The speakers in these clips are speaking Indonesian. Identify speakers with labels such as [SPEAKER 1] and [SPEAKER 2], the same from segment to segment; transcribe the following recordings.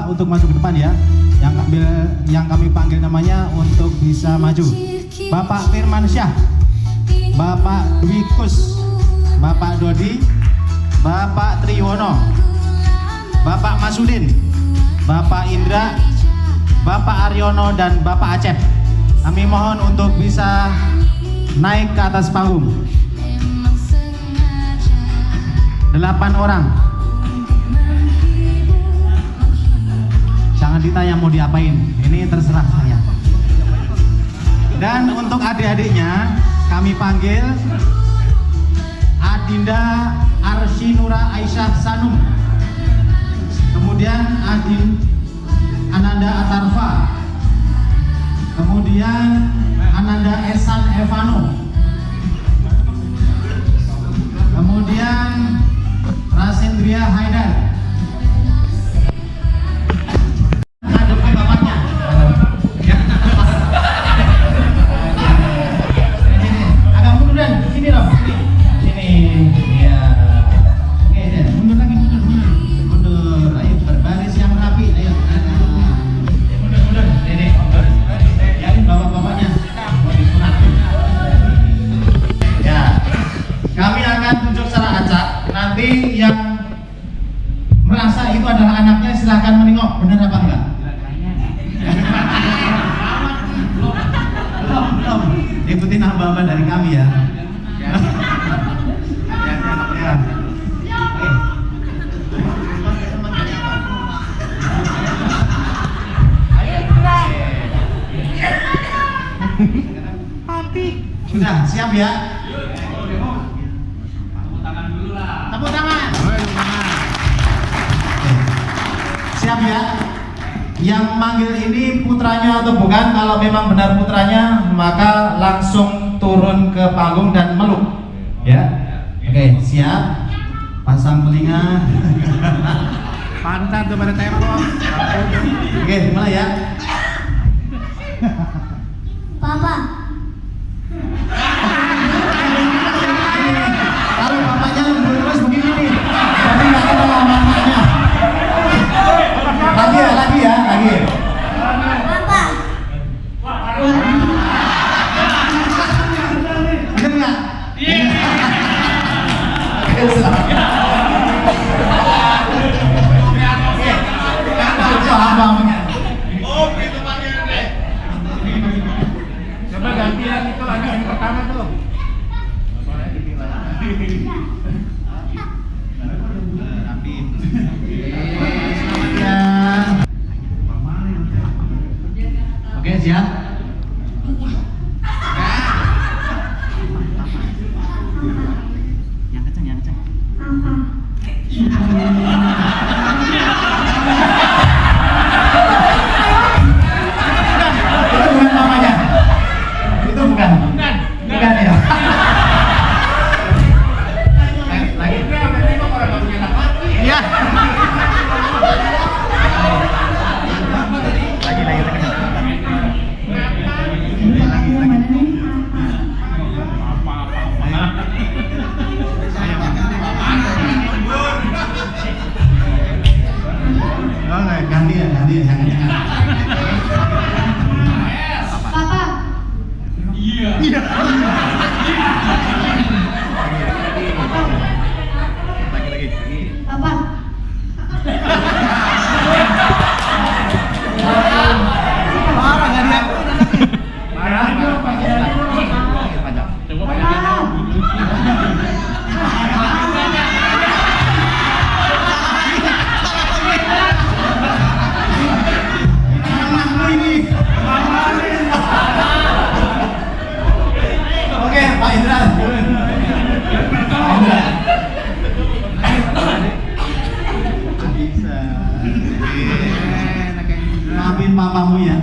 [SPEAKER 1] Bapak untuk maju ke depan ya. Yang kami panggil namanya untuk bisa maju. Bapak Firmansyah, Bapak Dwikus, Bapak Dodi, Bapak Triwono, Bapak Masudin, Bapak Indra, Bapak Aryono dan Bapak Acep. Kami mohon untuk bisa naik ke atas panggung. 8 orang. Jangan ditanya mau diapain, ini terserah saya. Dan untuk adik-adiknya kami panggil Adinda Arsinura Aisyah Sanum, kemudian Ananda Atarfa, kemudian Ananda Esan Evano, kemudian Rasendria Haidar. Ngadep ke bapaknya. Agak munduran, sini dong. Sini. Ya. Oke, mundur lagi, mundur. Ayo berbaris yang rapi. Ayo. Mundur. Dede. Yakin bapak-bapaknya. Ya. Kami akan tunjuk secara acak. Nanti yang merasa itu adalah anaknya silahkan menengok, benar apa enggak? Belum. Ikutin hamba-hamba dari kami ya. Sudah siap ya? Tepuk tangan. Siap ya? Yang manggil ini putranya atau bukan? Kalau memang benar putranya, maka langsung turun ke panggung dan meluk. Ya? Oke, siap. Pasang telinga. Pantat tuh pada tembok. Oke, mulai ya.
[SPEAKER 2] Papa.
[SPEAKER 1] Kalau bapaknya lurus begini nih, jadi nggak kenal mamanya. Lagi ya.
[SPEAKER 2] Papa.
[SPEAKER 1] Bener nggak? Iya.
[SPEAKER 3] Oh, gitu panggilnya. Coba gantian itu anak yang pertama tuh.
[SPEAKER 1] Oke, siap. Yang kenceng. Itu bukan mamanya. Itu bukan ya. Lagi. Iya. Ganti ya.
[SPEAKER 2] Papa.
[SPEAKER 3] Iya.
[SPEAKER 2] Papa.
[SPEAKER 1] Marah nggak dia?
[SPEAKER 3] Marah.
[SPEAKER 1] Oke, Pak Indra. Bisa. Maafin papamu ya.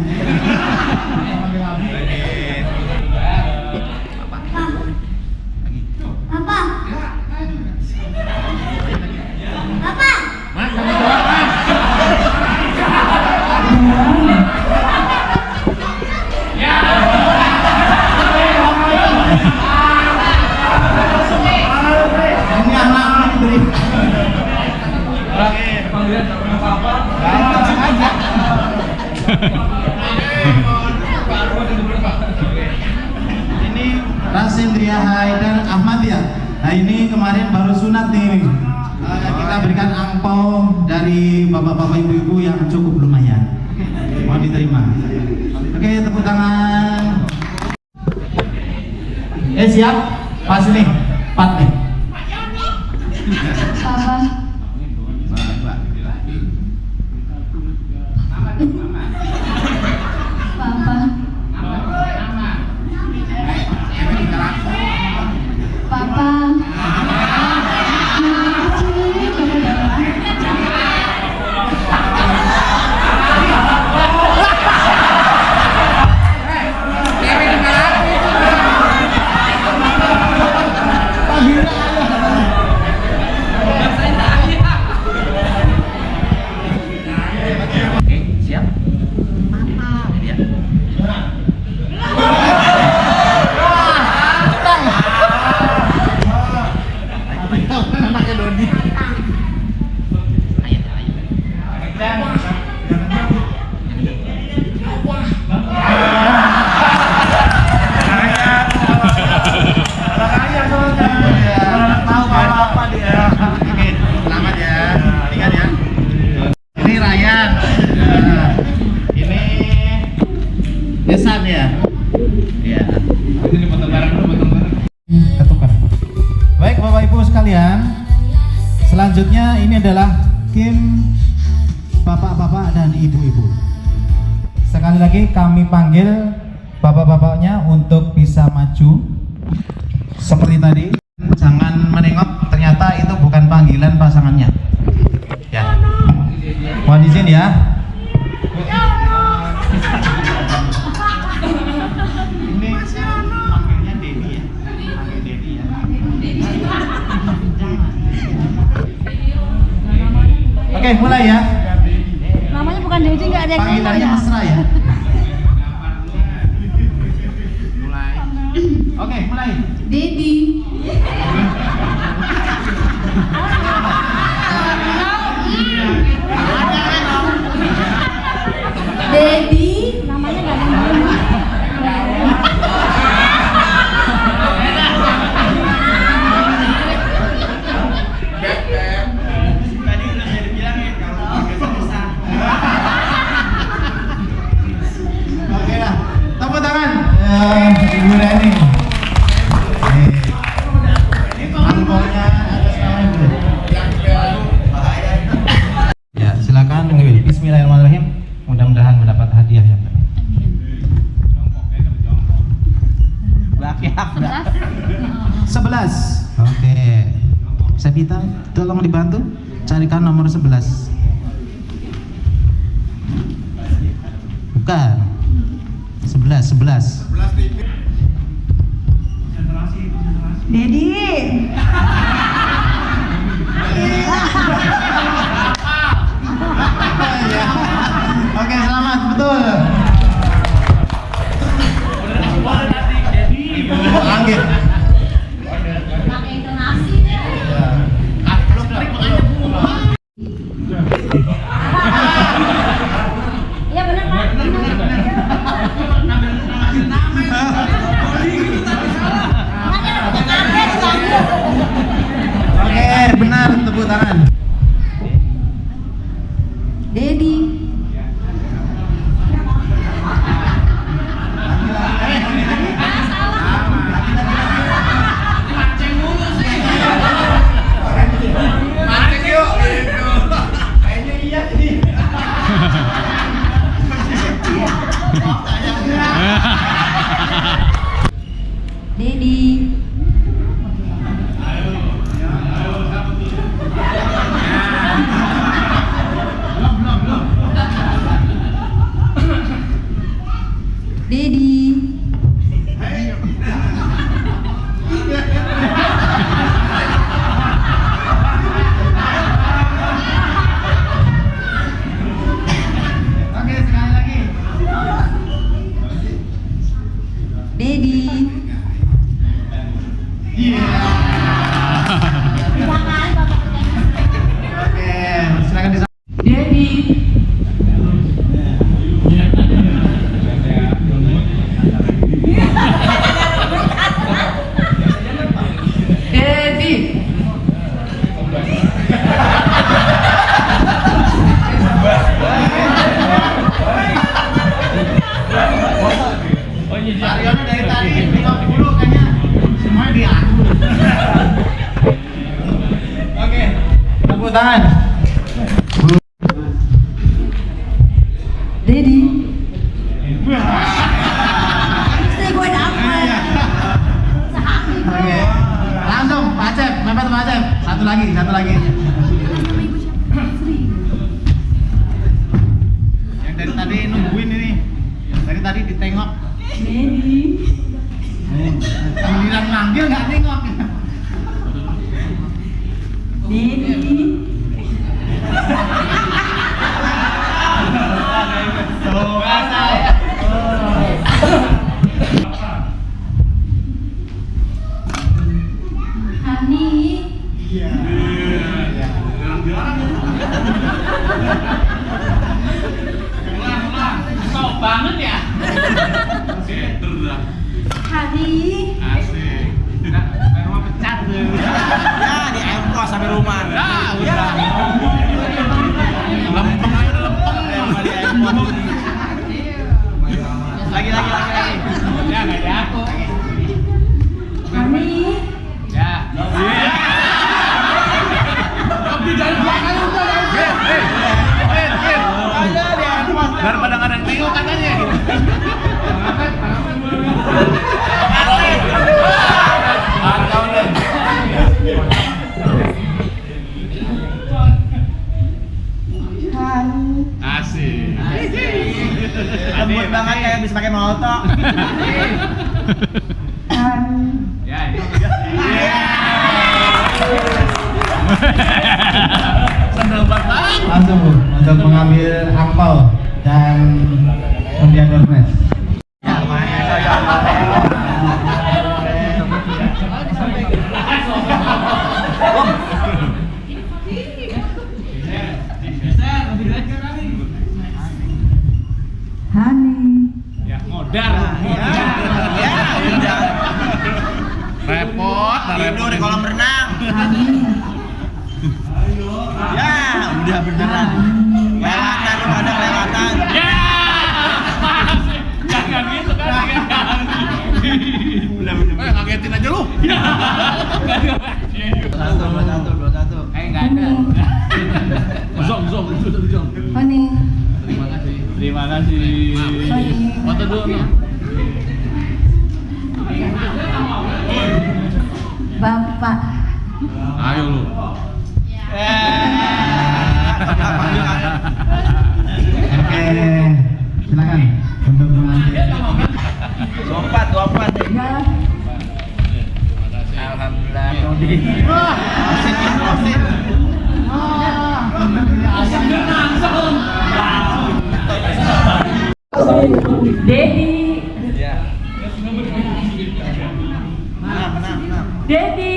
[SPEAKER 2] Papa.
[SPEAKER 1] Ini anak diberi.
[SPEAKER 3] Panggilan sama papa.
[SPEAKER 1] Kenceng aja. Rasendria Haidar Ahmadiyah. Nah ini kemarin baru sunat nih. Kita berikan angpau dari bapak-bapak ibu-ibu yang cukup lumayan. Mau diterima. Oke, tepuk tangan. Siap? Pas nih, pat nih. Desan ya. Ya.
[SPEAKER 3] Ini potong barang dulu, potong barang.
[SPEAKER 1] Ketukar. Baik Bapak Ibu sekalian, selanjutnya ini adalah game bapak-bapak dan ibu-ibu. Sekali lagi kami panggil bapak-bapaknya untuk bisa maju seperti tadi. Jangan menengok, ternyata itu bukan panggilan pasangannya. Ya. Mohon izin ya. Oke, mulai ya.
[SPEAKER 2] Namanya bukan Dedi, nggak ada yang nengok
[SPEAKER 1] Panggilannya
[SPEAKER 2] ya.
[SPEAKER 1] mesra ya. Mulai. Oke, mulai.
[SPEAKER 2] Dedi. Dedi. Namanya nggak ada yang nengok.
[SPEAKER 1] Oke lah, tepuk tangan. Ibu Reni. Angpaunya atas nama Ibu. Ya, silakan mengambil. Bismillahirrahmanirrahim. Mudah-mudahan mendapat hadiah yang baik.
[SPEAKER 2] Sebelas.
[SPEAKER 1] 11. Oke. Sabita, tolong dibantu carikan nomor 11. Bukan. 11.
[SPEAKER 2] Dedi.
[SPEAKER 1] Oke, selamat, betul. Ibu Anggit.
[SPEAKER 2] Pakai intonasi deh. Iya benar Pak.
[SPEAKER 1] Oke, benar, tepuk tangan.
[SPEAKER 2] Dedi. Dedi. Dedi.
[SPEAKER 1] Oke, sekali lagi.
[SPEAKER 2] Dedi.
[SPEAKER 1] Iya. Oke, silakan di
[SPEAKER 2] Dedi.
[SPEAKER 1] Marionya dari tadi nengok dulu kayaknya semuanya diadu. Oke, tepuk tangan.
[SPEAKER 2] Dedi. Saya gue dapat.
[SPEAKER 1] Oke, langsung Pak Acep, mepet Pak Acep. Satu lagi. Yang dari tadi nungguin ini, dari tadi ditengok.
[SPEAKER 2] Dedi.
[SPEAKER 1] Giliran manggil nggak nengok.
[SPEAKER 2] Dedi. Hani.
[SPEAKER 3] Kau banget ya?
[SPEAKER 2] Hani.
[SPEAKER 3] Asik. Nah, rumah pecat tuh.
[SPEAKER 4] Ya, di ongkos sampai rumah.
[SPEAKER 3] Nah, udah. Lempeng aja lempeng.
[SPEAKER 4] Lagi.
[SPEAKER 3] Ya, nggak ada aku.
[SPEAKER 2] Hani.
[SPEAKER 3] Ya. Tapi dari belakang udah. Daripada nggak ada yang nengok katanya. Asik.
[SPEAKER 4] Lembut banget kayak bisa pakai motor.
[SPEAKER 3] Ya, ini. Sendal banget.
[SPEAKER 1] Langsung Bu, untuk mengambil angpau dan undian door prize.
[SPEAKER 2] Hani.
[SPEAKER 3] Ya, modar.
[SPEAKER 4] Ya, udah.
[SPEAKER 3] Repot,
[SPEAKER 4] Tidur di kolam renang.
[SPEAKER 2] Hani.
[SPEAKER 4] Ya, udah beneran. Kelewatan lu pada kelewatan.
[SPEAKER 3] Ya. Jangan gitu kan. Ngagetin aja lu.
[SPEAKER 4] 21.
[SPEAKER 3] Enggak ada. Zong.
[SPEAKER 2] Hani.
[SPEAKER 3] Terima kasih. Foto dulu. No.
[SPEAKER 2] Bapak.
[SPEAKER 3] Ayo lu.
[SPEAKER 1] Oke, silakan untuk mengambil.
[SPEAKER 4] 24.
[SPEAKER 2] Ya.
[SPEAKER 4] Alhamdulillah. Osin.
[SPEAKER 2] Dedi.
[SPEAKER 4] Ya. Menang.
[SPEAKER 2] Dedi.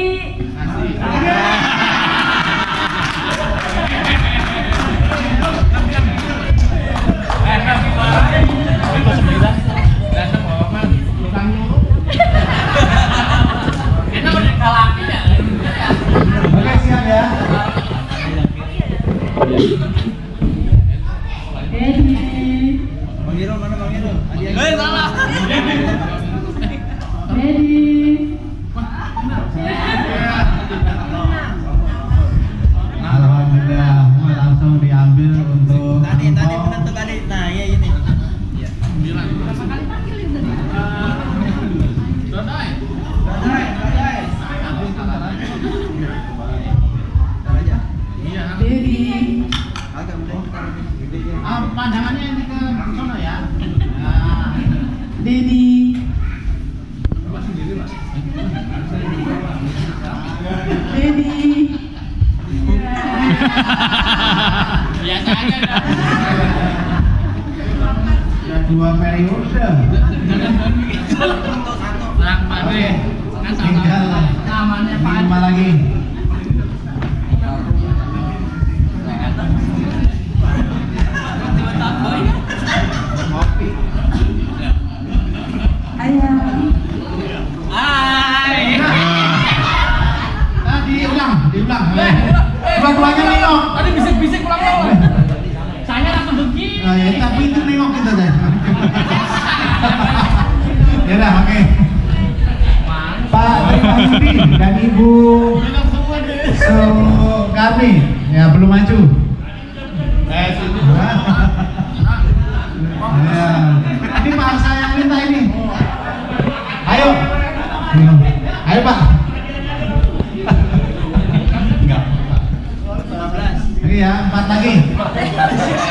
[SPEAKER 1] Oke, siap ya.
[SPEAKER 2] Dedi.
[SPEAKER 4] Bang Irul mana Bang Irul? Hadiahnya.
[SPEAKER 1] maju. Ya. Ini Pak saya yang minta ini. Ayo. Ayo Pak. Enggak. Lagi ya, 4 lagi.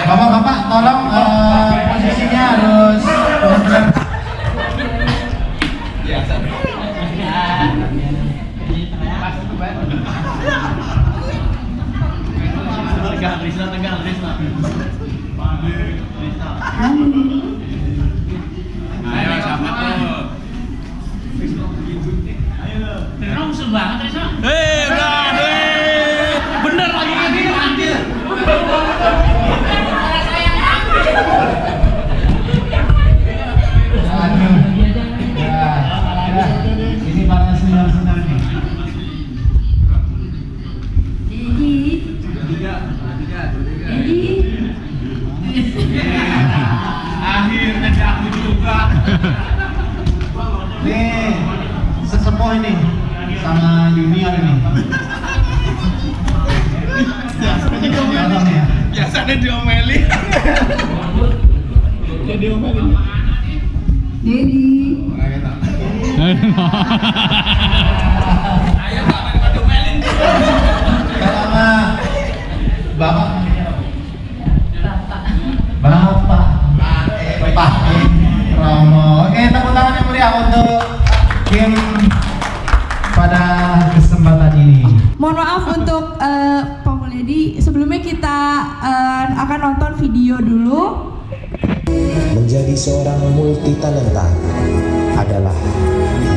[SPEAKER 1] Bapak-bapak tolong posisinya harus benar.
[SPEAKER 3] Ayo siapa tuh?
[SPEAKER 5] Terus usul banget Risa.
[SPEAKER 3] Bener lagi ambil.
[SPEAKER 1] Ini para senior-senior nih.
[SPEAKER 3] Akhirnya di aku juga.
[SPEAKER 1] Nih, sesepuh ini sama junior ini.
[SPEAKER 3] Biasanya diomeli.
[SPEAKER 2] Dedi.
[SPEAKER 3] Ayo Pak, diomelin.
[SPEAKER 1] Sama Bapak.
[SPEAKER 2] Bapak.
[SPEAKER 1] Bapak. Romo. Oke, tepuk tangan yang meriah untuk tim pada kesempatan ini.
[SPEAKER 6] Mohon maaf untuk Pak Mulyadi, sebelumnya kita akan nonton video dulu.
[SPEAKER 7] Menjadi seorang multitalenta adalah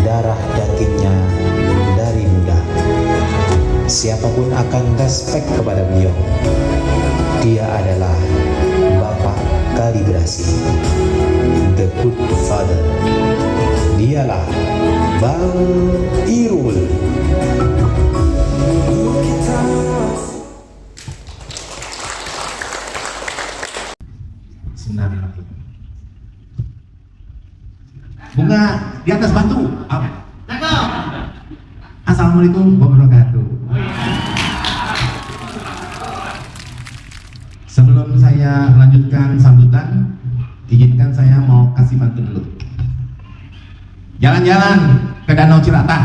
[SPEAKER 7] darah dagingnya dari muda. Siapapun akan respek kepada beliau. Dia adalah Bapak Kalibrasi, The Good Father. Dialah Bang Irul.
[SPEAKER 1] Bismillahirrahmanirrahim. Bunga di atas batu. Assalamualaikum warahmatullahi wabarakatuh. Sebelum saya lanjutkan sambutan, izinkan saya mau kasih pantun dulu. Jalan-jalan ke Danau Cirata.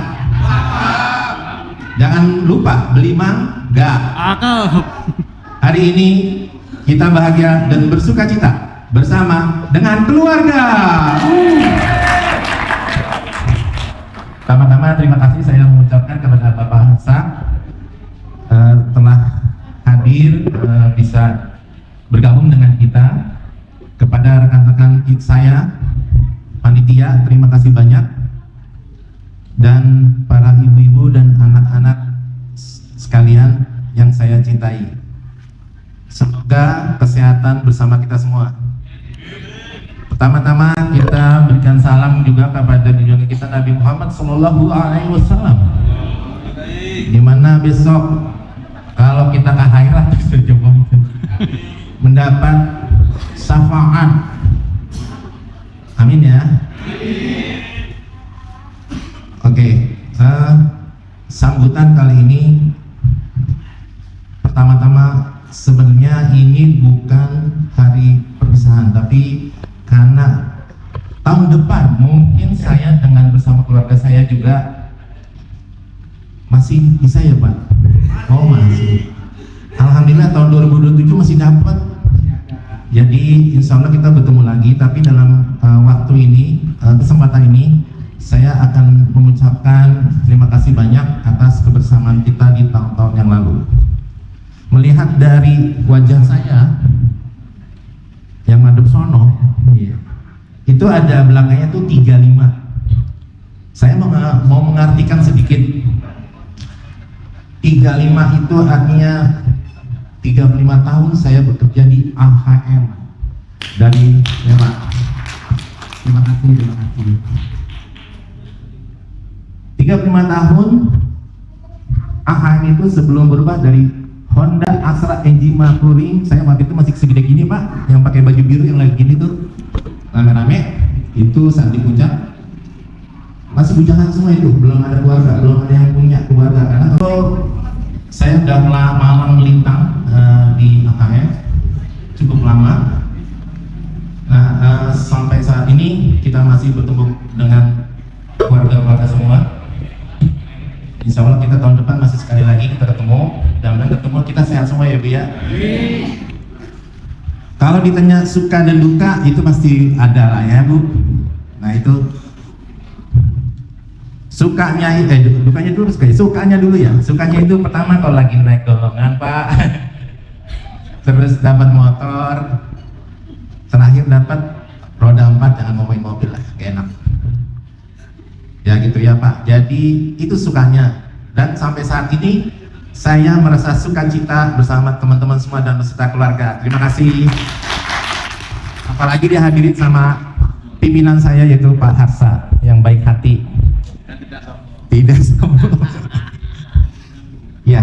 [SPEAKER 1] Jangan lupa beli mangga. Hari ini kita bahagia dan bersuka cita bersama dengan keluarga. Pertama-tama terima kasih saya mengucapkan kepada Bapak Hansa telah hadir bisa bergabung dengan kita. Kepada rekan-rekan saya panitia terima kasih banyak, dan para ibu-ibu dan anak-anak sekalian yang saya cintai. Semoga kesehatan bersama kita semua. Pertama-tama kita berikan salam juga kepada junjungan kita Nabi Muhammad SAW, di mana besok kalau kita ke akhirat mendapat syafaat. Amin ya. Oke, sambutan kali ini pertama-tama sebenarnya ini bukan hari perpisahan, tapi karena tahun depan mungkin saya dengan bersama keluarga saya juga masih bisa ya Pak? Oh masih. Alhamdulillah tahun 2027 masih dapat. Jadi insya Allah kita bertemu lagi, tapi dalam waktu ini, kesempatan ini saya akan mengucapkan terima kasih banyak atas kebersamaan kita di tahun-tahun yang lalu. Melihat dari wajah saya yang madep sono, itu ada belakangnya tuh 35. Saya mau mengartikan sedikit. 35 itu artinya 35 tahun saya bekerja di AHM dari Pak. Terima kasih. 35 tahun AHM itu sebelum berubah dari Honda Astra Enjima Touring, saya waktu itu masih segede gini Pak, yang pakai baju biru yang lagi gini tuh, rame-rame, itu saat di puncak masih bujangan semua itu, belum ada keluarga, belum ada yang punya keluarga, karena kalau saya udah malang melintang cukup lama. Nah, sampai saat ini kita masih bertemu dengan keluarga-keluarga semua. Insya Allah kita tahun depan masih sekali lagi kita ketemu. Dan ketemu kita sehat semua ya Bu ya. Kalau ditanya suka dan duka itu pasti ada lah ya Bu. Nah itu sukanya, dukanya dulu sekali. Sukanya dulu ya. Sukanya itu pertama kalau lagi naik golongan Pak, terus dapat motor, terakhir dapat roda 4, jangan ngomongin mobil lah, gak enak. Ya gitu ya Pak. Jadi itu sukanya. Dan sampai saat ini saya merasa sukacita bersama teman-teman semua dan beserta keluarga. Terima kasih. Apalagi dihadirin sama pimpinan saya yaitu Pak Harsa yang baik hati. Tidak sombong. Ya,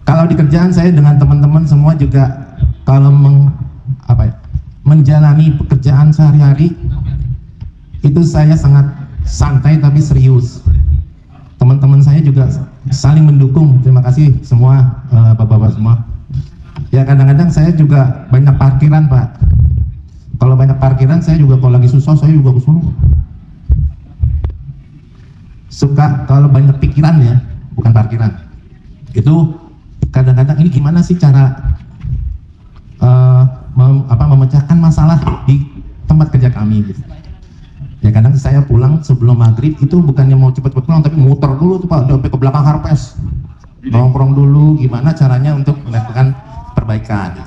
[SPEAKER 1] kalau di kerjaan saya dengan teman-teman semua juga kalau menjalani pekerjaan sehari-hari itu saya sangat santai tapi serius. Teman-teman saya juga saling mendukung. Terima kasih semua bapak-bapak semua. Ya kadang-kadang saya juga banyak parkiran Pak. Kalau banyak parkiran saya juga kalau lagi susah saya juga kesana. Suka kalau banyak pikiran ya, bukan parkiran. Itu kadang-kadang ini gimana sih cara memecahkan masalah di tempat kerja kami gitu. Ya kadang saya pulang sebelum maghrib itu bukannya mau cepet-cepet pulang tapi muter dulu tuh Pak, sampai ke belakang Harpes, nongkrong dulu gimana caranya untuk melakukan perbaikan.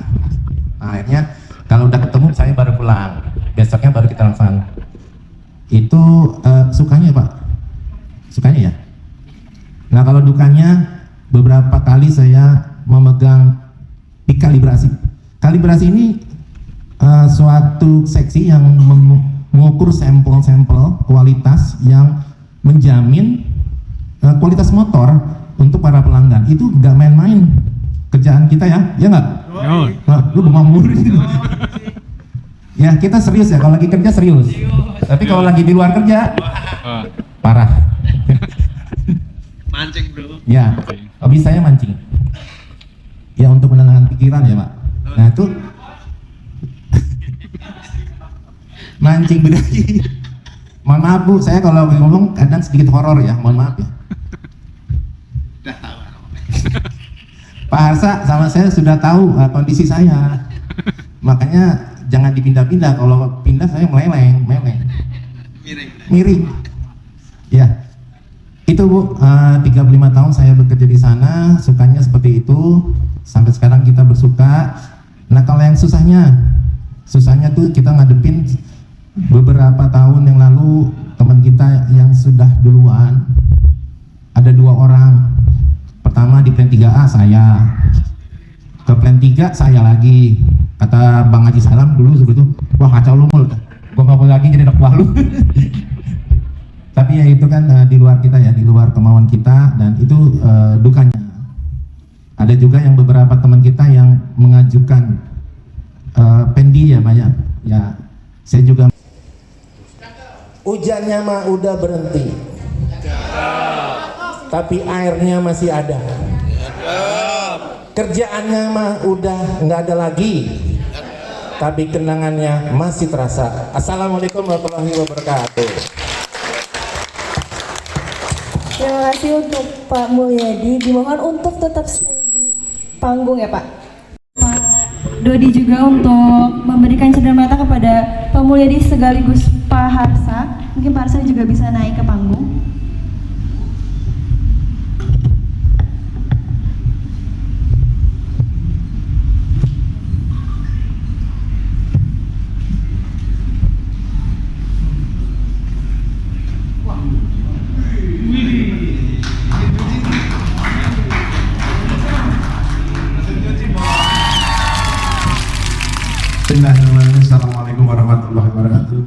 [SPEAKER 1] Nah, akhirnya kalau udah ketemu saya baru pulang, besoknya baru kita langsung. Itu sukanya Pak, sukanya ya. Nah kalau dukanya beberapa kali saya memegang di kalibrasi. Kalibrasi ini suatu seksi yang mengukur sampel-sampel kualitas yang menjamin kualitas motor untuk para pelanggan. Itu nggak main-main kerjaan kita ya nggak? Nah, lu bengong mulu gitu. Ya kita serius ya, kalau lagi kerja serius. Tapi kalau lagi di luar kerja parah.
[SPEAKER 3] Mancing bro.
[SPEAKER 1] Ya, hobi saya mancing. Ya untuk menenangkan pikiran ya Pak. Nah itu mancing berarti. Mohon maaf Bu, saya kalau ngomong kadang sedikit horor ya, mohon maaf ya. Pak Harsa sama saya sudah tahu kondisi saya. Makanya jangan dipindah-pindah, kalau pindah saya meleleng. Miring. Ya. Itu Bu, 35 tahun saya bekerja di sana, sukanya seperti itu. Sampai sekarang kita bersuka. Nah kalau yang susahnya tuh kita ngadepin beberapa tahun yang lalu teman kita yang sudah duluan. Ada 2 orang. Pertama di plan 3A saya, ke plan 3 saya lagi. Kata Bang Haji Salam dulu seperti itu, wah kacau lu mul, gua nggak boleh lagi jadi anak buah lu. Tapi ya itu kan di luar kita ya, di luar kemauan kita, dan itu dukanya. Ada juga yang beberapa teman kita yang mengajukan pendi ya banyak. Ya saya juga.
[SPEAKER 7] Hujannya mah udah berhenti, tapi airnya masih ada. Kerjaannya mah udah nggak ada lagi, tapi kenangannya masih terasa. Assalamualaikum warahmatullahi wabarakatuh.
[SPEAKER 8] Terima kasih untuk Pak Mulyadi. Dimohon untuk tetap stay di panggung ya Pak. Pak Dodi juga untuk memberikan cenderamata kepada Pak Mulyadi sekaligus Pak Harsa. Mungkin Pak Harsa juga bisa naik ke panggung.
[SPEAKER 1] Assalamualaikum warahmatullahi wabarakatuh.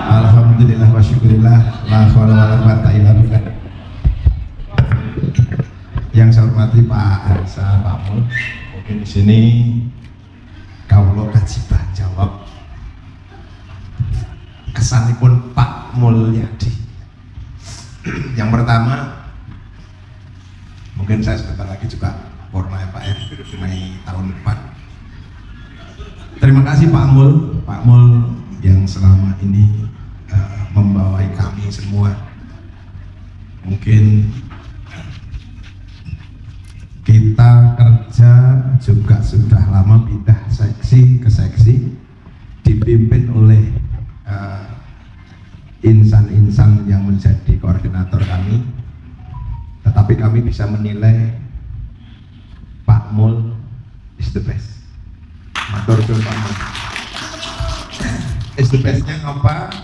[SPEAKER 1] Alhamdulillah wa syukurillah, la haula wala quwata illa billah. Yang saya hormati Pak Harsa, Pak Mul, mungkin di sini kawula kajibah jawab kesanipun Pak Mulyadi. Yang pertama, mungkin saya sebentar lagi juga sempurna ya Pak ya, Mei tahun depan. Terima kasih Pak Mul yang selama ini membawai kami semua. Mungkin kita kerja juga sudah lama pindah seksi ke seksi, dipimpin oleh insan-insan yang menjadi koordinator kami, tetapi kami bisa menilai Pak Mul is the best. Matur suwun Pak Mul. Is the bestnya apa?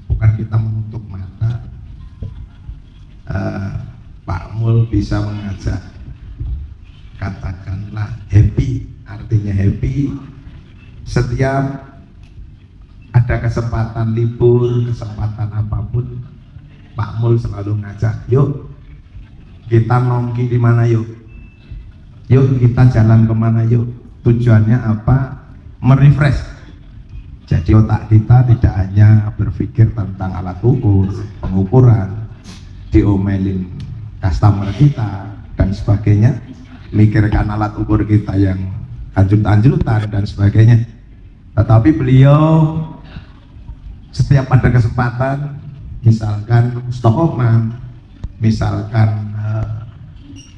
[SPEAKER 1] Bukan kita menutup mata. Pak Mul bisa mengajak, katakanlah happy, artinya happy setiap ada kesempatan libur, kesempatan apapun, Pak Mul selalu ngajak, yuk kita nongki di mana yuk kita jalan kemana yuk. Tujuannya apa? Merefresh. Jadi otak kita tidak hanya berpikir tentang alat ukur, pengukuran, diomelin customer kita dan sebagainya, mikirkan alat ukur kita yang anjut-anjutan dan sebagainya. Tetapi beliau setiap ada kesempatan, misalkan Stockman, misalkan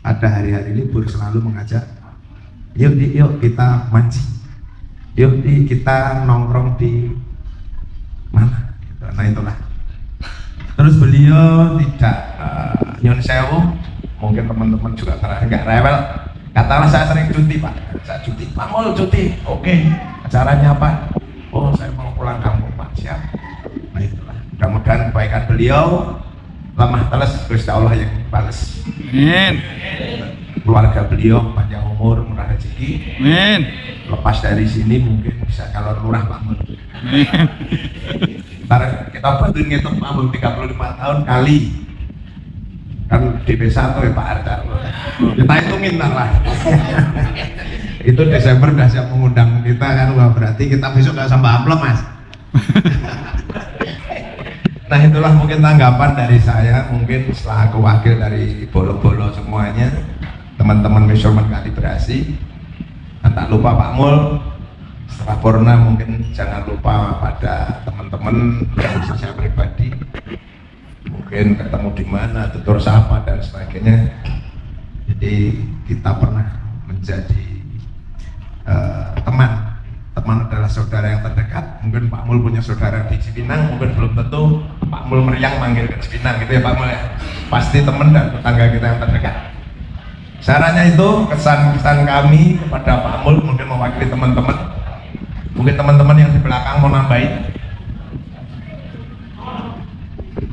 [SPEAKER 1] ada hari-hari libur, selalu mengajak, yuk kita mancing, yuk kita nongkrong di mana. Nah itulah. Terus beliau tidak nyun sewu, mungkin teman-teman juga nggak rewel. Katakanlah saya sering cuti Pak, saya cuti, Pak Mul cuti, oke. Acaranya apa? Oh saya mau pulang kampung Pak, siap. Nah itulah, mudah-mudahan kebaikan beliau lemah teles Gusti Allah yang balas.
[SPEAKER 3] Amin.
[SPEAKER 1] Keluarga beliau panjang umur, murah rezeki.
[SPEAKER 3] Amin.
[SPEAKER 1] Lepas dari sini mungkin bisa calon lurah Pak Mul. Ntar kita bantuin ngitung Pak Mul 35 tahun kali kan DP1 ya Pak Arta. Kita hitungin ntar lah. Itu Desember udah siap mengundang kita kan, wah berarti kita besok gak sampai amplop Mas. Nah itulah mungkin tanggapan dari saya, mungkin setelah aku wakil dari bolo-bolo semuanya, teman-teman measurement kalibrasi. Dan tak lupa Pak Mul, setelah Purna mungkin jangan lupa pada teman-teman yang saya pribadi, mungkin ketemu di mana, tutur sapa dan sebagainya. Jadi kita pernah menjadi teman adalah saudara yang terdekat. Mungkin Pak Mul punya saudara di Cipinang, mungkin belum tentu Pak Mul meriang manggil ke Cipinang gitu ya Pak Mul ya. Pasti teman dan tetangga kita yang terdekat. Caranya itu kesan-kesan kami kepada Pak Mul, mungkin mewakili teman-teman. Mungkin teman-teman yang di belakang mau nambahin.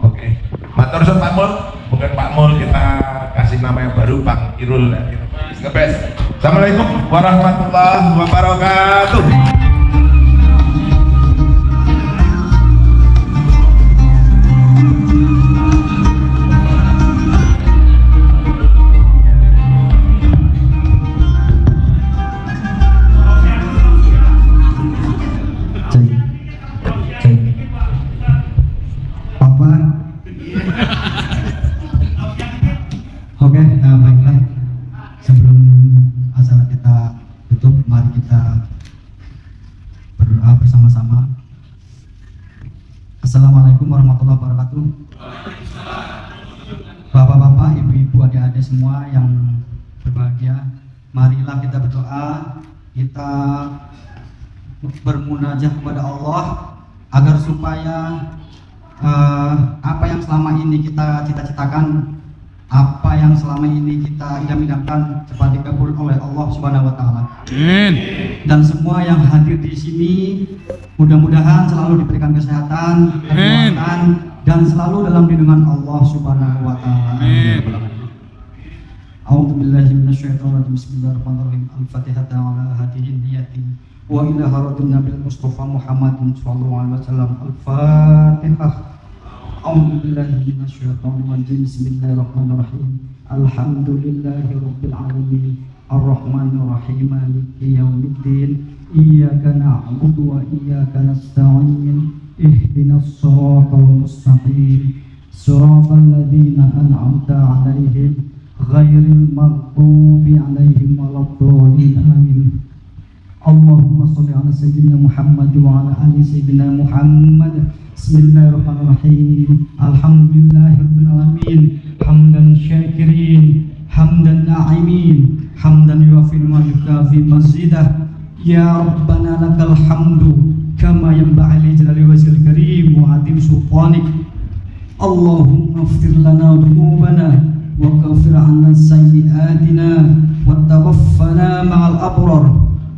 [SPEAKER 1] Oke. Matur suwun Pak Mul. Mungkin Pak Mul kita kasih nama yang baru, Bang Irul. Assalamualaikum warahmatullahi wabarakatuh.
[SPEAKER 9] Oke, baiklah. Sebelum acara kita tutup, mari kita berdoa bersama-sama. Assalamualaikum warahmatullahi wabarakatuh. Bapak-bapak, ibu-ibu, adik-adik semua yang berbahagia, marilah kita berdoa, kita bermunajat kepada Allah agar supaya apa yang selama ini kita cita-citakan, apa yang selama ini kita idam-idamkan cepat dikabul oleh Allah Subhanahu wa taala.
[SPEAKER 3] Amin.
[SPEAKER 9] Dan semua yang hadir di sini mudah-mudahan selalu diberikan kesehatan, kekuatan dan selalu dalam lindungan Allah Subhanahu wa taala. Amin. A'udzubillahi minasyaitonir rajim. Bismillahirrahmanirrahim. Al-Fatihah ala hadihin niyati wa ila haratin Nabil Mustafa Muhammadin sallallahu alaihi wasallam. Al-Fatihah. A'udzubillahi minasyaitonir rajim. Bismillahirrahmanirrahim. Alhamdulillahi rabbil alamin. Ar-Rahmanir Rahim. Maliki yaumiddin. Iyyaka na'budu wa iyyaka nasta'in. Ihdinas siratal mustaqim. Siratal ladzina an'amta 'alaihim ghairil maghdubi 'alaihim waladdallin. Amin. Allahumma shalli 'ala sayyidina Muhammad wa 'ala ali sayyidina Muhammad. Bismillahirrahmanirrahim. Alhamdulillahirabbil alamin. Hamdan syakirin, hamdan na'imin, hamdan yuwafil ma yukafi mazidah. Ya Rabbana lakal hamdu kama yanbaghi li jalali wajhil karim wa 'azim sultanik. Allahumma ighfir lana dhunubana wa kaffir 'anna sayyi'atina wa tawaffana ma'al abrar.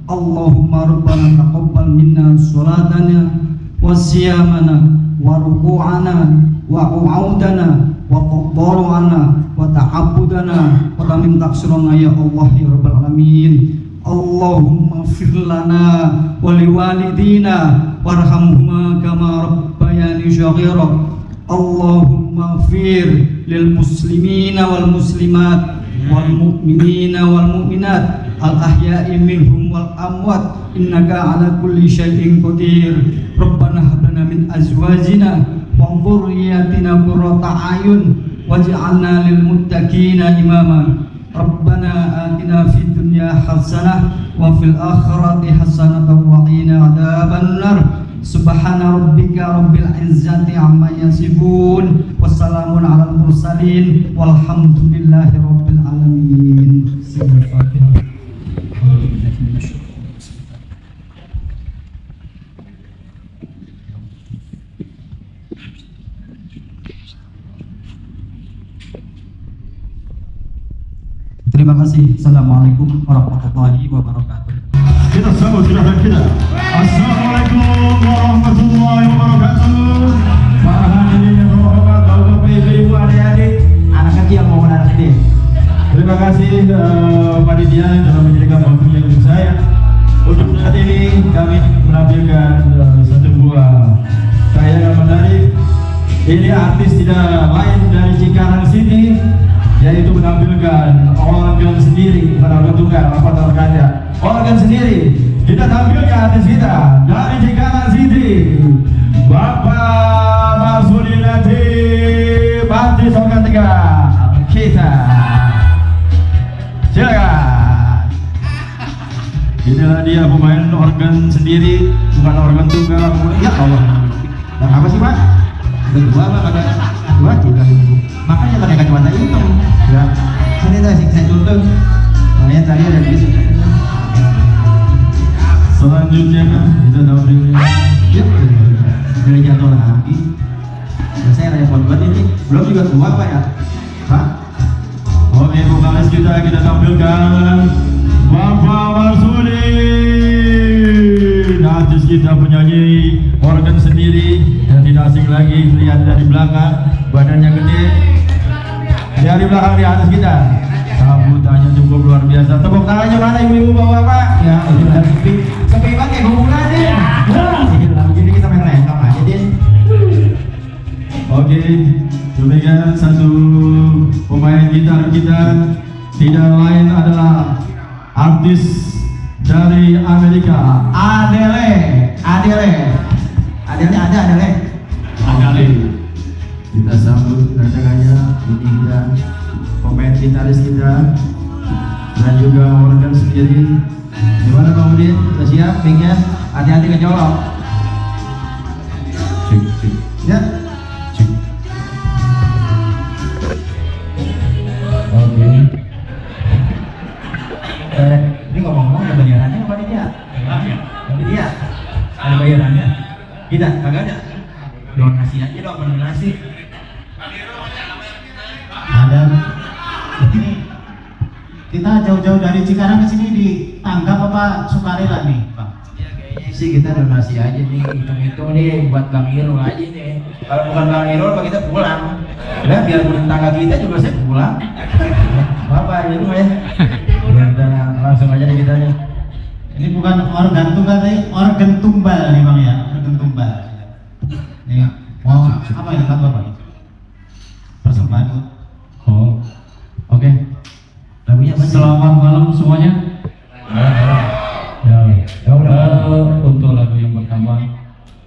[SPEAKER 9] Allahumma rabbana taqabbal minna salatana wa siyamana wa ruku'ana wa qu'udana wa tadarru'ana wa ta'abbudana wa tamim taqsirana ya Allah ya rabbal alamin. Allahumma ighfir lana wa liwalidina warhamhuma kama rabbayani shaghira. Allahumma ighfir lil muslimina wal muslimat wal mu'minina wal mu'minat al ahya'i minhum wal amwat innaka ala kulli syai'in qadir. Rabbana hab lana min azwajina wa dhurriyyatina qurrata a'yun waj'alna lil muttaqina imama. Rabbana atina fid dunya hasanah wa fil akhirati hasanah wa qina adzabannar. Subhana rabbika rabbil izzati amma yasifun wa salamun alal mursalin walhamdulillahi rabbil alamin. Terima kasih. Assalamualaikum warahmatullahi wabarakatuh.
[SPEAKER 10] Kita sambut gerakan kita. Assalamualaikum warahmatullahi wabarakatuh. Para hadirin yang berbahagia, bapak-bapak, ibu-ibu, adik-adik, anak kecil maupun anak gede. Terima kasih panitia telah menjadikan waktunya untuk saya. Untuk saat ini kami menampilkan satu buah tayangan menarik. Ini artis tidak lain dari Cikarang City, yaitu menampilkan organ sendiri, bukan organ tunggal, apa organnya? Organ sendiri. Kita tampilkan artis kita dari Cikarang City, Bapak Marsudi Latif, artis organ tegak kita. Silakan. Inilah dia pemain organ sendiri, bukan organ tunggal. Ya Allah. Dan apa sih Pak? Kedua apa kagak? Dua tidak. Makanya pakai kacamata hitam. Ya. Sini tuh saya contoh. Makanya tadi ada di sini. Selanjutnya kita tampilkan. Ya. Dari jatuh lagi. Saya repot banget ini. Belum juga tua Pak ya? Pak. Oke, vokalis kita tampilkan Bapak Marsudi. Artis kita penyanyi organ sendiri dan tidak asing lagi, lihat dari belakang badannya gede. Dari belakang di atas kita. Sambutannya cukup luar biasa. Tepuk tangannya mana ibu-ibu bapak-bapak? Ya, udah sepi banget kayak hubungan nih. Begini kita main lengkap aja deh. Oke, demikian satu pemain gitar kita, tidak lain adalah artis dari Amerika, Adele. Kita sambut kedatangannya. Ini kita pemain gitaris kita dan juga organ sendiri. Gimana Bang Udin? Sudah siap? Pinknya? Hati-hati kecolok. Ya. Oke. Ini ngomong-ngomong ada bayarannya apa nih dia? Dia ada bayarannya? Kita kagak ada. Donasi aja dong, donasi.
[SPEAKER 1] Ada. Ini kita jauh-jauh dari Cikarang ke sini ditanggap apa sukarela nih, Pak?
[SPEAKER 4] Ya kayaknya sih kita donasi aja nih, hitung-hitung nih buat Bang Irul aja nih. Kalau bukan Bang Irul, kita pulang. Udah biar tetangga kita juga saya pulang. Bapak itu ya. Kita langsung aja nih kita nih.
[SPEAKER 1] Ini bukan organ tunggal, tapi organ tumbal nih Bang ya, organ tumbal. Nih, mau apa yang kata Bapak? Persembahan.
[SPEAKER 10] Oh, oke.
[SPEAKER 1] Lagunya apa?
[SPEAKER 10] Selamat malam semuanya. Untuk lagu yang pertama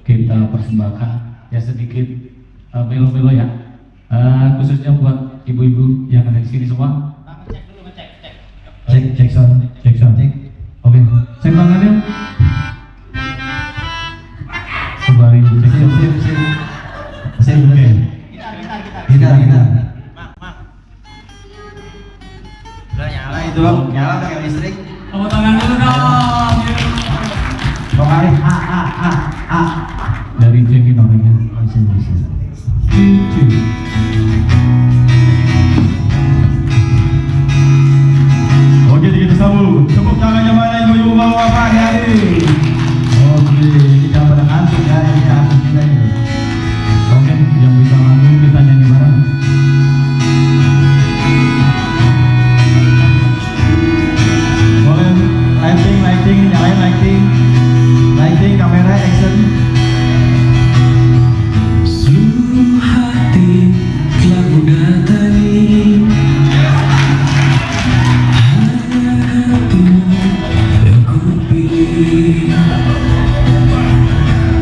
[SPEAKER 10] kita persembahkan ya sedikit melo-melo ya, khususnya buat ibu-ibu yang ada di sini semua. cek sound. Oke. Cek Bang Adil. Kembali
[SPEAKER 4] Sip.
[SPEAKER 10] Oke.
[SPEAKER 4] Kita. Udah nyala itu, nyala pakai listrik.
[SPEAKER 5] Tepuk tangan dulu dong.
[SPEAKER 4] Pokoknya A.
[SPEAKER 10] Dari Jeki namanya.
[SPEAKER 4] Bisa.
[SPEAKER 10] Oke, kita sambung. Tepuk tangannya mana ibu-ibu bapak hari. Oke, kita pada ngantuk ya, ini ngantuk kita ini. Oke, yang bisa ngantuk kita nyanyi bareng. Boleh lighting, nyalain lighting, kamera action.
[SPEAKER 11] Seluruh hati telah ku datangi, hanya hatimu yang ku pilih.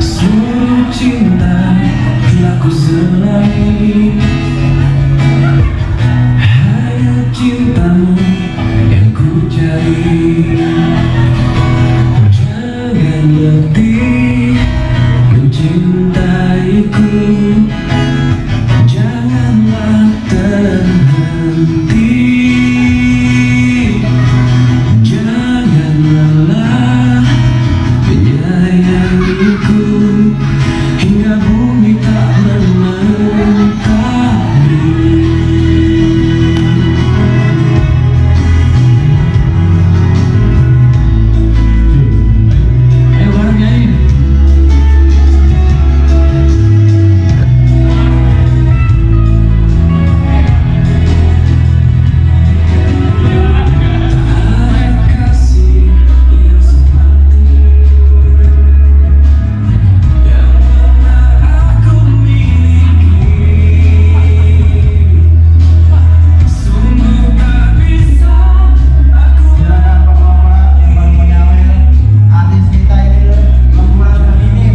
[SPEAKER 11] Seluruh cinta telah ku selami, hanya cintamu yang ku cari. Jangan letih mencintaiku, janganlah terhenti, jangan lelah menyayangiku hingga bumi tak mentari.
[SPEAKER 5] Ayo bareng nyanyi.
[SPEAKER 11] Kasih yang seperti yang pernah aku miliki, sungguh tak bisa aku
[SPEAKER 4] Silakan Pak Mama yang mau nyawel artis kita ini membuat ini.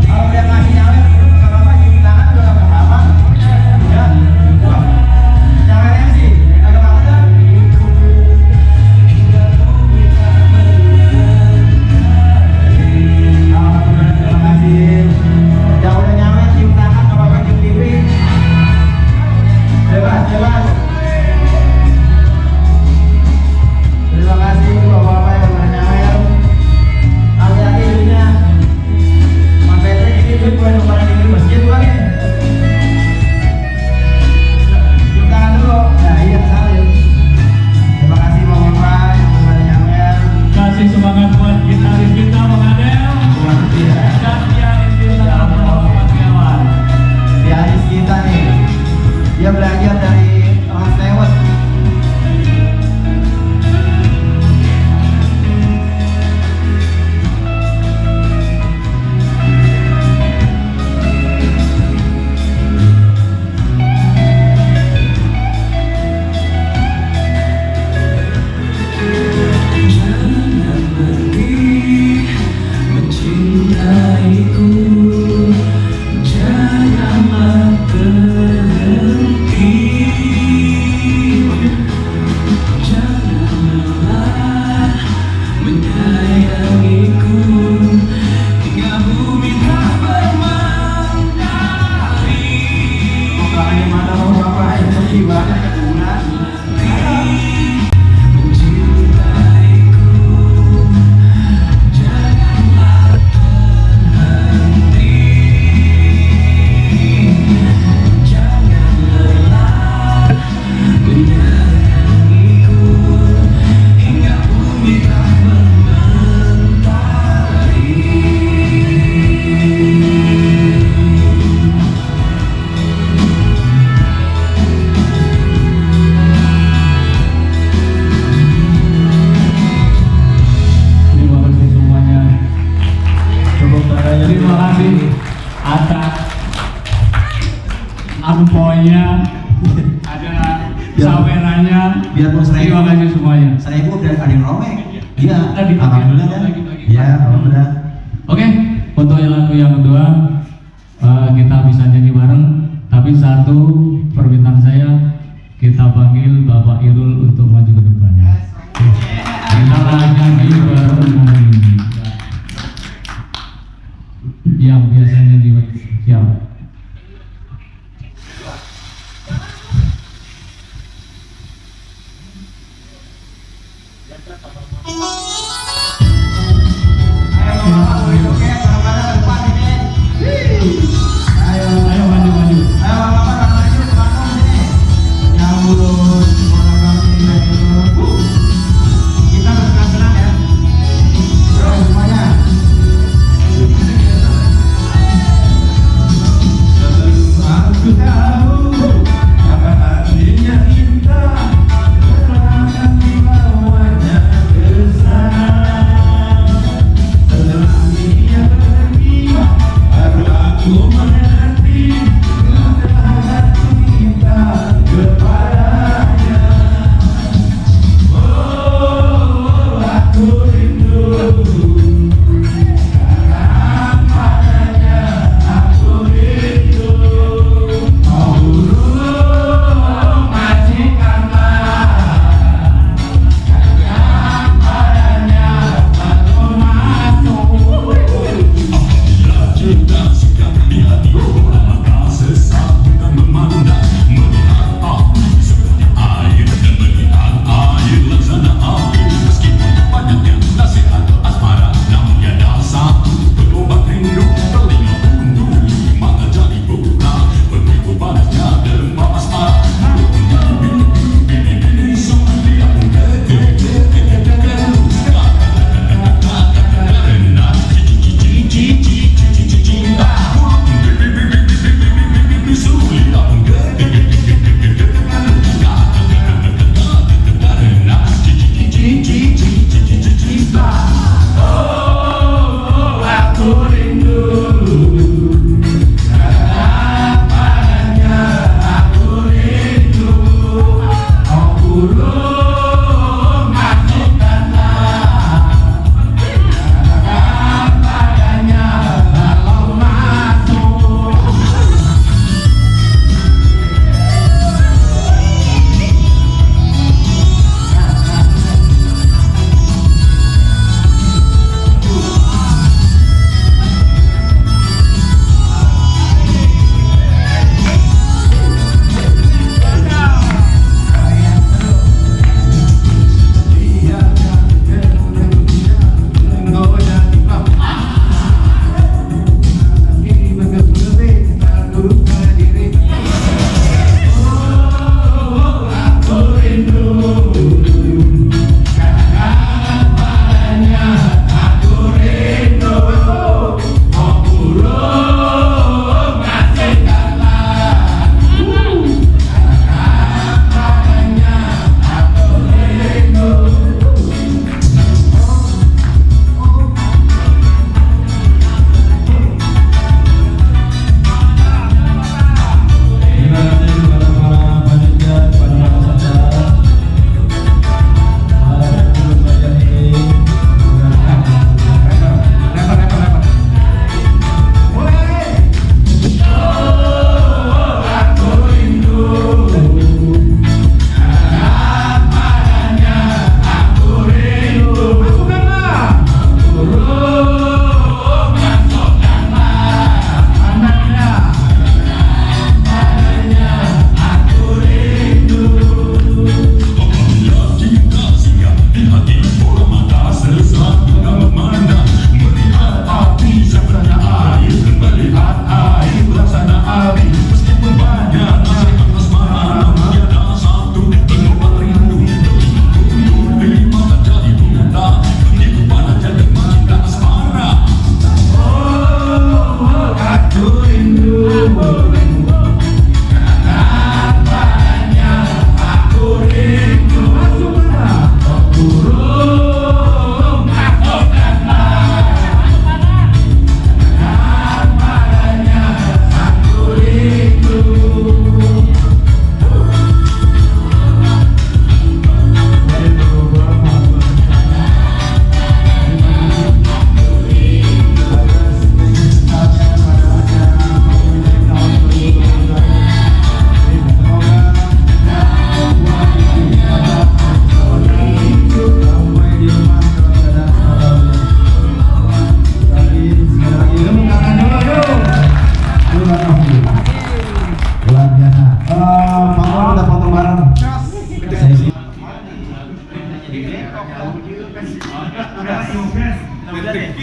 [SPEAKER 4] Kalau dia ngasih nyawel, nggak apa-apa, cium tangan juga nggak apa-apa. Ya, nyawelnya sih, agak apa-apa. Terima kasih. Yang udah nyampe cium tangan, nggak apa-apa, cium pipi. Bebas. Terima kasih bapak-bapak yang udah nyampe. Hati-hati hidupnya. Mas Patrick ini duit buat orang di masjid bukan ya? Cium tangan dulu. Nah iya, salim. Terima kasih bapak-bapak yang udah nyampe.
[SPEAKER 5] Kasih semangat buat gitaris kita Bang Adel.
[SPEAKER 4] Iya.
[SPEAKER 5] Dan pianis kita Bapak Setiawan.
[SPEAKER 4] Pianis kita nih, dia belajar dari Mas Lewat.
[SPEAKER 11] Jangan letih mencintaiku, janganlah terhenti, jangan lelah menyayangiku hingga bumi tak bermentari.
[SPEAKER 4] Bukannya mana mau bapak yang sedih banget ke bulan.
[SPEAKER 11] Mencintaiku, janganlah terhenti, jangan lelah menyayangiku hingga bumi tak bermentari.
[SPEAKER 10] Terima kasih semuanya. Tepuk tangannya.
[SPEAKER 5] Terima kasih atas amponya, ada sawerannya.
[SPEAKER 4] Biar mau
[SPEAKER 5] Terima kasih semuanya.
[SPEAKER 4] Saya udah ada yang romek. Iya, alhamdulillah kan. Iya, alhamdulillah.
[SPEAKER 5] Oke, untuk yang lagu yang kedua kita bisa nyanyi bareng. Tapi satu permintaan saya, kita panggil Bapak Irul untuk maju ke depan. Kita nyanyi bareng yang biasanya di siapa?
[SPEAKER 10] Ayo maju.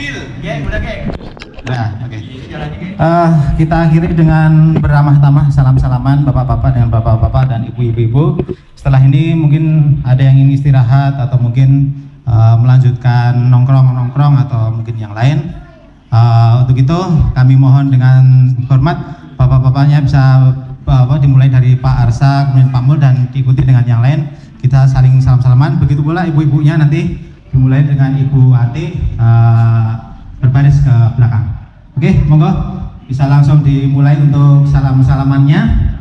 [SPEAKER 3] mobil.
[SPEAKER 4] Geng, udah geng.
[SPEAKER 1] Nah, oke. Kita akhiri dengan beramah tamah salam-salaman bapak-bapak dengan bapak-bapak dan ibu-ibu. Setelah ini mungkin ada yang ingin istirahat atau mungkin melanjutkan nongkrong atau mungkin yang lain. Untuk itu kami mohon dengan hormat bapak-bapaknya bisa dimulai dari Pak Arsa, kemudian Pak Mul dan diikuti dengan yang lain. Kita saling salam-salaman. Begitu pula ibu-ibunya nanti dimulai dengan Ibu Ati berbaris ke belakang. Oke, monggo bisa langsung dimulai untuk salam-salamannya.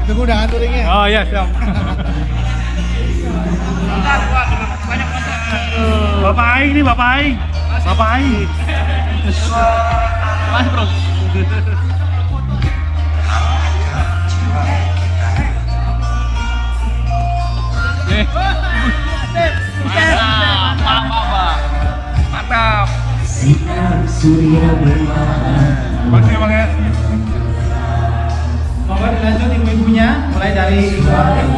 [SPEAKER 3] Tunggu udah touringnya. Oh iya, siap. Bapak Aing nih, Bapak Aing. Bapak Aing. Mas, Bro. Mantap. Makasih Bang ya.
[SPEAKER 1] Monggo dilanjut ibu-ibunya mulai dari Ibu Ati.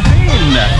[SPEAKER 3] pindah.